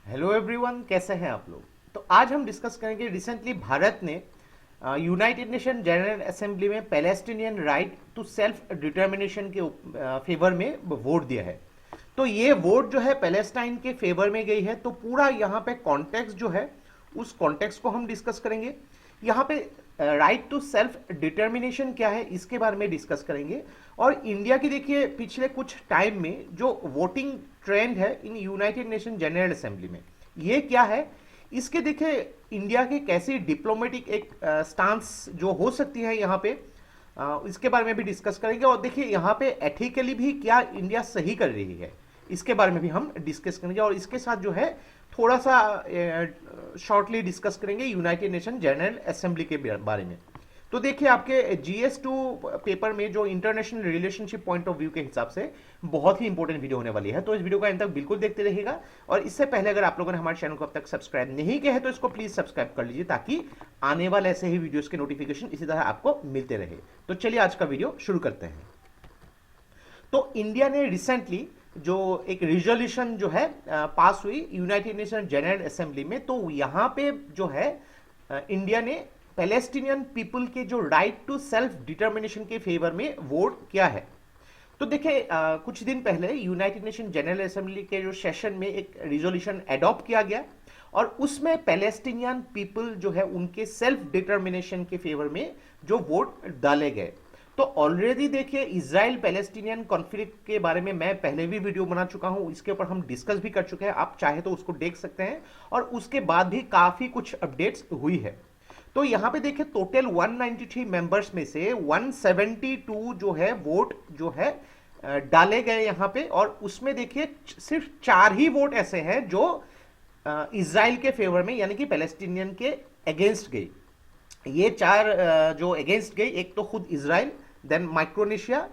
Hello everyone, कैसे हैं आप लोग। तो आज हम डिस्कस करेंगे रिसेंटली भारत ने यूनाइटेड नेशन जनरल असेंबली में Palestinian right to self determination के फेवर में वोट दिया है। तो ये वोट जो है पैलेस्टाइन के फेवर में गई है। तो पूरा यहाँ पे कॉन्टेक्स्ट जो है उस कॉन्टेक्स्ट को हम डिस्कस करेंगे। यहाँ पे राइट टू सेल्फ डिटर्मिनेशन क्या है इसके बारे में डिस्कस करेंगे। और इंडिया की देखिए पिछले कुछ टाइम में जो वोटिंग ट्रेंड है in United nation general assembly में ये क्या है, इसके देखिए इंडिया की कैसी डिप्लोमेटिक एक स्टांस जो हो सकती है यहाँ पे, इसके बारे में भी डिस्कस करेंगे। और देखिए यहाँ पे एथिकली भी क्या इंडिया सही कर रही है इसके बारे में भी हम डिस्कस करेंगे। और इसके साथ जो है थोड़ा सा शॉर्टली डिस्कस करेंगे यूनाइटेड नेशन जनरल असेंबली के बारे में। तो देखिए आपके GS2 पेपर में जो international relationship point of view के हिसाब से बहुत ही इंपॉर्टेंट वीडियो होने वाली है, तो इस वीडियो का अंत तक बिल्कुल देखते रहिएगा। और इससे पहले अगर आप लोगों ने हमारे चैनल को अब तक सब्सक्राइब नहीं किया है तो इसको प्लीज सब्सक्राइब कर लीजिए ताकि आने वाले ऐसे ही वीडियोस के नोटिफिकेशन इसी तरह आपको मिलते रहे। तो चलिए आज का वीडियो शुरू करते हैं। तो इंडिया ने रिसेंटली जो एक रिजोल्यूशन जो है पास हुई यूनाइटेड नेशन जनरल असेंबली में, तो यहां पे जो है इंडिया ने पैलेस्टीनियन पीपल के जो राइट टू सेल्फ डिटर्मिनेशन के फेवर में वोट किया है। तो देखिए कुछ दिन पहले यूनाइटेड नेशन जनरल असेंबली के जो सेशन में एक रिजोल्यूशन अडॉप्ट किया गया और उसमें पैलेस्टीनियन पीपल जो है उनके सेल्फ डिटर्मिनेशन के फेवर में जो वोट डाले गए। तो ऑलरेडी देखिए इजराइल पैलेस्टीनियन कॉन्फ्लिक्ट के बारे में मैं पहले भी वीडियो बना चुका हूं, इसके ऊपर हम डिस्कस भी कर चुके हैं, आप चाहे तो उसको देख सकते हैं। और उसके बाद भी काफी कुछ अपडेट्स हुई है। तो यहां पे देखिए टोटल 193 मेंबर्स में से 172 जो है वोट जो है डाले गए यहां पे। और उसमें देखिए सिर्फ 4 ही वोट ऐसे हैं जो इजराइल के फेवर में यानी कि पैलेस्टीनियन के अगेंस्ट गई। ये 4 जो अगेंस्ट गई, एक तो खुद इजराइल, देन माइक्रोनेशिया,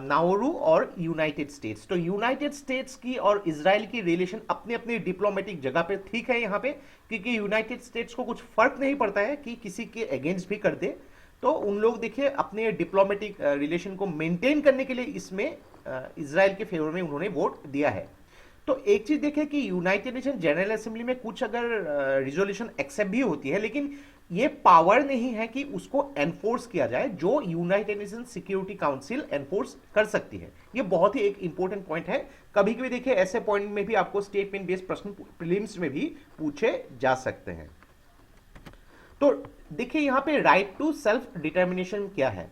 नाउरू और यूनाइटेड स्टेट्स। तो यूनाइटेड स्टेट्स की और इजराइल की रिलेशन अपनी अपनी डिप्लोमेटिक जगह पे ठीक है यहाँ पे, क्योंकि यूनाइटेड स्टेट्स को कुछ फर्क नहीं पड़ता है कि किसी के अगेंस्ट भी कर दे। तो उन लोग देखिए अपने डिप्लोमेटिक रिलेशन को मेंटेन करने के लिए इसमें इजराइल के फेवर में उन्होंने वोट दिया है। तो एक चीज देखिए कि यूनाइटेड नेशन जनरल असेंबली में कुछ अगर रिजोल्यूशन एक्सेप्ट भी होती है, लेकिन ये पावर नहीं है कि उसको एनफोर्स किया जाए जो United nation security council enforce कर सकती है। ये बहुत ही एक इंपॉर्टेंट पॉइंट है। कभी कभी देखिए ऐसे पॉइंट में भी आपको स्टेटमेंट बेस्ड प्रश्न प्रीलिम्स में भी पूछे जा सकते हैं। तो देखिए यहां पे राइट टू सेल्फ डिटर्मिनेशन क्या है।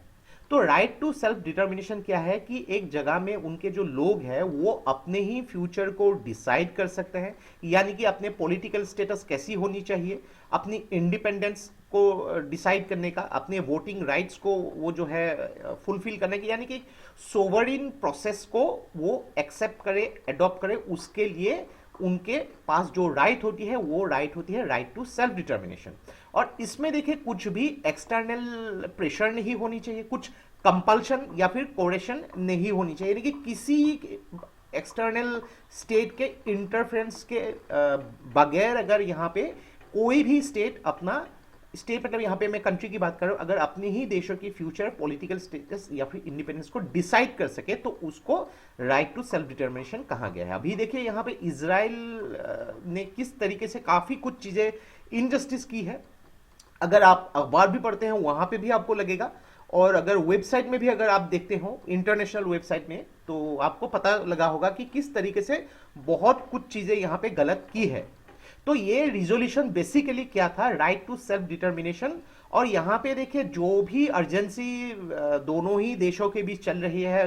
तो राइट टू सेल्फ डिटर्मिनेशन क्या है कि एक जगह में उनके जो लोग हैं वो अपने ही फ्यूचर को डिसाइड कर सकते हैं, यानी कि अपने पॉलिटिकल स्टेटस कैसी होनी चाहिए, अपनी इंडिपेंडेंस को डिसाइड करने का, अपने वोटिंग राइट्स को वो जो है फुलफिल करने की, यानी कि सोवरिन प्रोसेस को वो एक्सेप्ट करे, अडॉप्ट करे। उसके लिए उनके पास जो राइट होती है वो राइट होती है राइट टू सेल्फ डिटर्मिनेशन। और इसमें देखिए कुछ भी एक्सटर्नल प्रेशर नहीं होनी चाहिए, कुछ कंपल्शन या फिर कोरेशन नहीं होनी चाहिए, यानी कि किसी एक्सटर्नल स्टेट के इंटरफेरेंस के बगैर अगर यहाँ पे कोई भी स्टेट अपना स्टेट मतलब यहाँ पे मैं कंट्री की बात कर रहा हूँ, अगर अपने ही देशों की फ्यूचर पॉलिटिकल स्टेटस या फिर इंडिपेंडेंस को डिसाइड कर सके तो उसको राइट टू सेल्फ डिटर्मिनेशन कहा गया है। अभी देखिए यहाँ पे इजराइल ने किस तरीके से काफी कुछ चीजें इनजस्टिस की है। अगर आप अखबार भी पढ़ते हैं वहां पे भी आपको लगेगा, और अगर वेबसाइट में भी अगर आप देखते हो इंटरनेशनल वेबसाइट में तो आपको पता लगा होगा कि किस तरीके से बहुत कुछ चीजें यहाँ पे गलत की है। तो ये रिजोल्यूशन बेसिकली क्या था, राइट टू सेल्फ डिटर्मिनेशन। और यहाँ पे देखिए जो भी अर्जेंसी दोनों ही देशों के बीच चल रही है,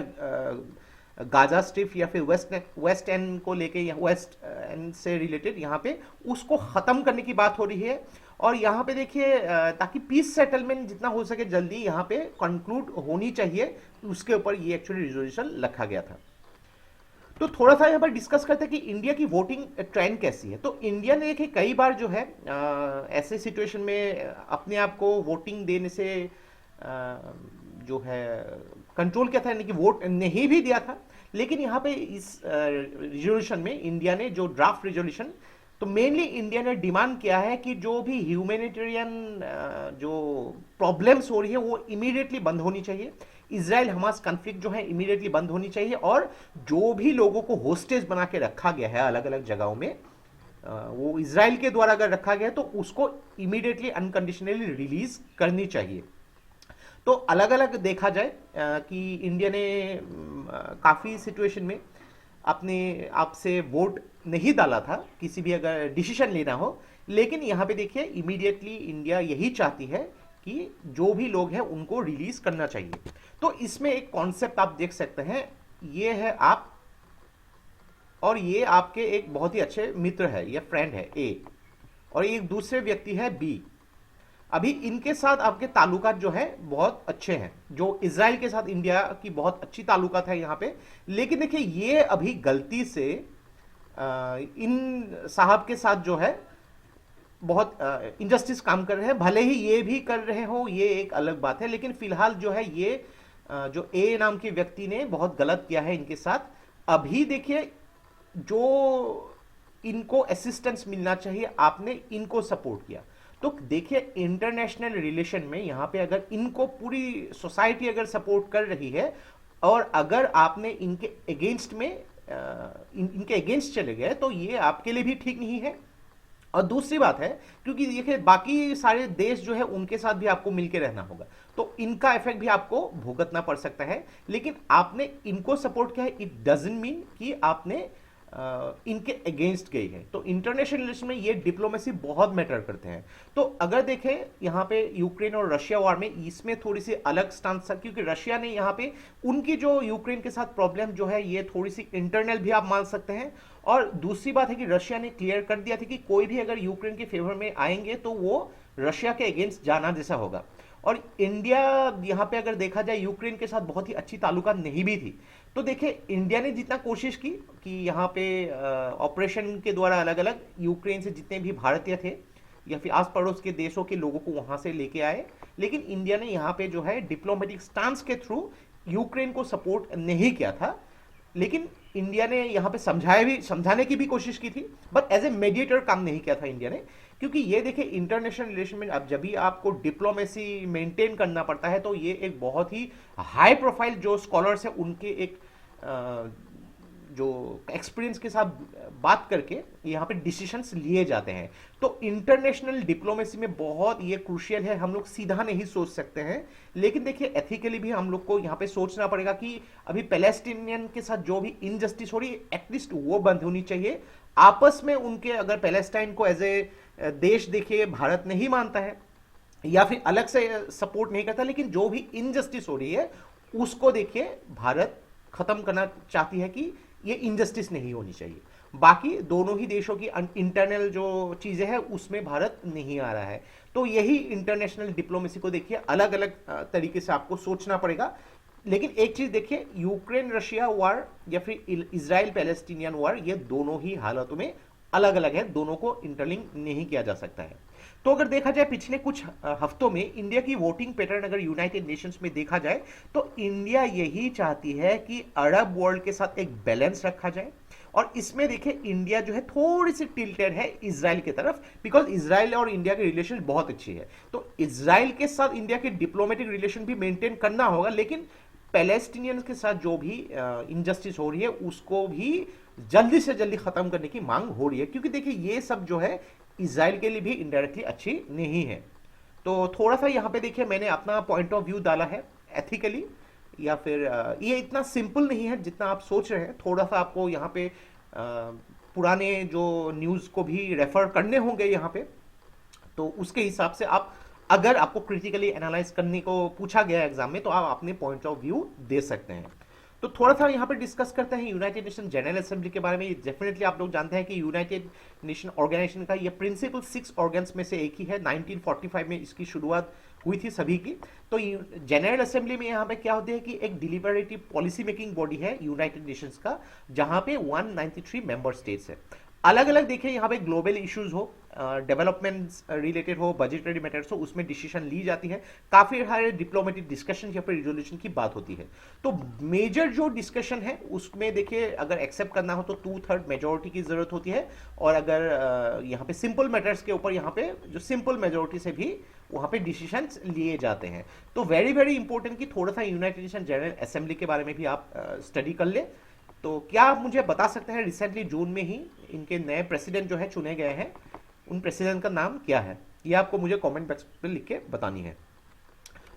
गाजा स्ट्रिप या फिर वेस्ट एंड को लेके या वेस्ट एंड से रिलेटेड यहाँ पे उसको खत्म करने की बात हो रही है। और यहाँ पे देखिए ताकि पीस सेटलमेंट जितना हो सके जल्दी यहाँ पे कंक्लूड होनी चाहिए, उसके ऊपर ये एक्चुअली रिजोल्यूशन रखा गया था। तो थोड़ा सा यहाँ पर डिस्कस करते हैं कि इंडिया की वोटिंग ट्रेंड कैसी है। तो इंडिया ने देखिए कई बार जो है ऐसे सिचुएशन में अपने आप को वोटिंग देने से जो है कंट्रोल किया था, यानी कि वोट नहीं भी दिया था। लेकिन यहाँ पे इस रिजोल्यूशन में इंडिया ने जो ड्राफ्ट रिजोल्यूशन, तो मेनली इंडिया ने डिमांड किया है कि जो भी ह्यूमैनिटेरियन जो प्रॉब्लम्स हो रही है वो इमीडिएटली बंद होनी चाहिए। इजराइल हमास कॉन्फ्लिक्ट जो है इमीडिएटली बंद होनी चाहिए। और जो भी लोगों को होस्टेज बना के रखा गया है अलग अलग जगहों में, वो इसराइल के द्वारा अगर रखा गया है तो उसको इमीडिएटली अनकंडीशनली रिलीज करनी चाहिए। तो अलग अलग देखा जाए कि इंडिया ने काफ़ी सिचुएशन में अपने आप से वोट नहीं डाला था किसी भी अगर डिसीजन लेना हो, लेकिन यहाँ पे देखिए इमीडिएटली इंडिया यही चाहती है कि जो भी लोग हैं उनको रिलीज करना चाहिए। तो इसमें एक कॉन्सेप्ट आप देख सकते हैं, ये है आप और ये आपके एक बहुत ही अच्छे मित्र है, ये फ्रेंड है ए, और एक दूसरे व्यक्ति है बी। अभी इनके साथ आपके ताल्लुकात जो है बहुत अच्छे हैं, जो इजराइल के साथ इंडिया की बहुत अच्छी ताल्लुकात है यहाँ पे। लेकिन देखिए ये अभी गलती से इन साहब के साथ जो है बहुत इनजस्टिस काम कर रहे हैं। भले ही ये भी कर रहे हो, ये एक अलग बात है, लेकिन फिलहाल जो है ये जो ए नाम के व्यक्ति ने बहुत गलत किया है इनके साथ। अभी देखिए जो इनको असिस्टेंस मिलना चाहिए, आपने इनको सपोर्ट किया। तो देखिए इंटरनेशनल रिलेशन में यहां पे अगर इनको पूरी सोसाइटी अगर सपोर्ट कर रही है और अगर आपने इनके अगेंस्ट में इनके अगेंस्ट चले गए तो ये आपके लिए भी ठीक नहीं है। और दूसरी बात है, क्योंकि देखिए बाकी सारे देश जो है उनके साथ भी आपको मिलकर रहना होगा, तो इनका इफेक्ट भी आपको भुगतना पड़ सकता है। लेकिन आपने इनको सपोर्ट किया है, इट डजंट मीन कि आपने इनके अगेंस्ट गई है। तो इंटरनेशनल रिलेशन में ये डिप्लोमेसी बहुत मैटर करते हैं। तो अगर देखें यहाँ पे यूक्रेन और रशिया वार में, इसमें थोड़ी सी अलग स्टांस था, क्योंकि रशिया ने यहाँ पे उनकी जो यूक्रेन के साथ प्रॉब्लम जो है ये थोड़ी सी इंटरनल भी आप मान सकते हैं। और दूसरी बात है कि रशिया ने क्लियर कर दिया था कि कोई भी अगर यूक्रेन के फेवर में आएंगे तो वो रशिया के अगेंस्ट जाना जैसा होगा। और इंडिया यहाँ पे अगर देखा जाए यूक्रेन के साथ बहुत ही अच्छी ताल्लुकात नहीं भी थी। तो देखिए इंडिया ने जितना कोशिश की कि यहाँ पे ऑपरेशन के द्वारा अलग अलग यूक्रेन से जितने भी भारतीय थे या फिर आस पड़ोस के देशों के लोगों को वहां से लेके आए, लेकिन इंडिया ने यहाँ पे जो है डिप्लोमेटिक स्टांस के थ्रू यूक्रेन को सपोर्ट नहीं किया था। लेकिन इंडिया ने यहाँ पे समझाने की भी कोशिश की थी, बट एज ए मेडिएटर काम नहीं किया था इंडिया ने। क्योंकि ये देखिए इंटरनेशनल रिलेशन में अब जब भी आपको डिप्लोमेसी मेंटेन करना पड़ता है तो ये एक बहुत ही हाई प्रोफाइल जो स्कॉलर्स है उनके एक जो एक्सपीरियंस के साथ बात करके यहाँ पे डिसीजंस लिए जाते हैं। तो इंटरनेशनल डिप्लोमेसी में बहुत ये क्रूशियल है, हम लोग सीधा नहीं सोच सकते हैं। लेकिन देखिए एथिकली भी हम लोग को यहाँ पे सोचना पड़ेगा कि अभी पैलेस्टीनियन के साथ जो भी इनजस्टिस हो रही है एटलीस्ट वो बंद होनी चाहिए। आपस में उनके अगर पैलेस्टाइन को एज ए देश देखिए भारत नहीं मानता है या फिर अलग से सपोर्ट नहीं करता, लेकिन जो भी इनजस्टिस हो रही है उसको देखिए भारत खत्म करना चाहती है कि ये इनजस्टिस नहीं होनी चाहिए। बाकी दोनों ही देशों की इंटरनल जो चीजें हैं उसमें भारत नहीं आ रहा है। तो यही इंटरनेशनल डिप्लोमेसी को देखिए अलग अलग तरीके से आपको सोचना पड़ेगा। लेकिन एक चीज देखिए, यूक्रेन रशिया वॉर या फिर इजराइल पैलेस्टीनियन वॉर, ये दोनों ही हालतों में अलग अलग है, दोनों को इंटरलिंक नहीं किया जा सकता है। तो अगर देखा जाए पिछले कुछ हफ्तों में इंडिया की वोटिंग पैटर्न अगर यूनाइटेड नेशंस में देखा जाए तो इंडिया यही चाहती है कि अरब वर्ल्ड के साथ एक बैलेंस रखा जाए। और इसमें देखिए इंडिया जो है थोड़ी सी टिल्टेड है इजराइल की तरफ, बिकॉज इजराइल और इंडिया की रिलेशन बहुत अच्छी है। तो इजराइल के साथ इंडिया के डिप्लोमेटिक रिलेशन भी मेंटेन करना होगा, लेकिन पैलेस्टीनियंस के साथ जो भी इनजस्टिस हो रही है उसको भी जल्दी से जल्दी खत्म करने की मांग हो रही है। क्योंकि देखिए ये सब जो है इजराइल के लिए भी इनडायरेक्टली अच्छी नहीं है। तो थोड़ा सा यहाँ पे देखिए मैंने अपना पॉइंट ऑफ व्यू डाला है एथिकली, या फिर ये इतना सिंपल नहीं है जितना आप सोच रहे हैं। थोड़ा सा आपको यहाँ पे पुराने जो न्यूज़ को भी रेफर करने होंगे यहाँ पे, तो उसके हिसाब से आप अगर आपको क्रिटिकली एनालाइज करने को पूछा गया एग्जाम में तो आप अपने पॉइंट ऑफ व्यू दे सकते हैं। तो थोड़ा सा यहाँ पे डिस्कस करते हैं यूनाइटेड नेशन जनरल असेंबली के बारे में। डेफिनेटली आप लोग जानते हैं कि यूनाइटेड नेशन ऑर्गेनाइजेशन का ये प्रिंसिपल 6 ऑर्गन्स में से एक ही है। 1945 में इसकी शुरुआत हुई थी सभी की। तो जनरल असेंबली में यहाँ पे क्या होती है कि एक डिलीबरेटिव पॉलिसी मेकिंग बॉडी है यूनाइटेड नेशंस का, जहाँ पे 193 मेंबर स्टेट्स है। अलग अलग देखिए यहाँ पे ग्लोबल इश्यूज हो, डेवलपमेंट्स रिलेटेड हो, बजटरी मैटर्स हो, उसमें डिसीजन ली जाती है। काफी सारे डिप्लोमेटिक डिस्कशन या फिर रिजोल्यूशन की बात होती है। तो मेजर जो डिस्कशन है उसमें देखिए अगर एक्सेप्ट करना हो तो 2/3 मेजोरिटी की जरूरत होती है। और अगर यहाँ पे सिंपल मैटर्स के ऊपर यहाँ पे जो सिंपल मेजोरिटी से भी वहाँ पे डिसीजन लिए जाते हैं। तो वेरी वेरी इंपॉर्टेंट कि थोड़ा सा यूनाइटेड नेशन जनरल असेंबली के बारे में भी आप स्टडी कर ले। तो क्या आप मुझे बता सकते हैं रिसेंटली जून में ही इनके नए प्रेसिडेंट जो है चुने गए हैं, उन प्रेसिडेंट का नाम क्या है? ये आपको मुझे कमेंट बॉक्स पे लिख के बतानी है।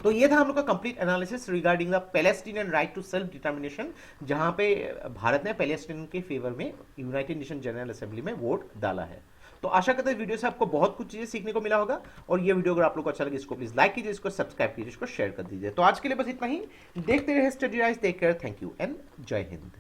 तो ये था हम लोग का complete analysis regarding the Palestinian right to self determination, जहां पे भारत ने पैलेस्टीन के फेवर में यूनाइटेड नेशन जनरल असेंबली में वोट डाला है। तो आशा करते हैं वीडियो से आपको बहुत कुछ चीजें सीखने को मिला होगा, और ये वीडियो अगर आप लोग को अच्छा लगे इसको प्लीज लाइक कीजिए, इसको सब्सक्राइब कीजिए, इसको शेयर कर दीजिए। तो आज के लिए बस इतना ही। देखते रहे study rise, take care, thank you and Jai Hind.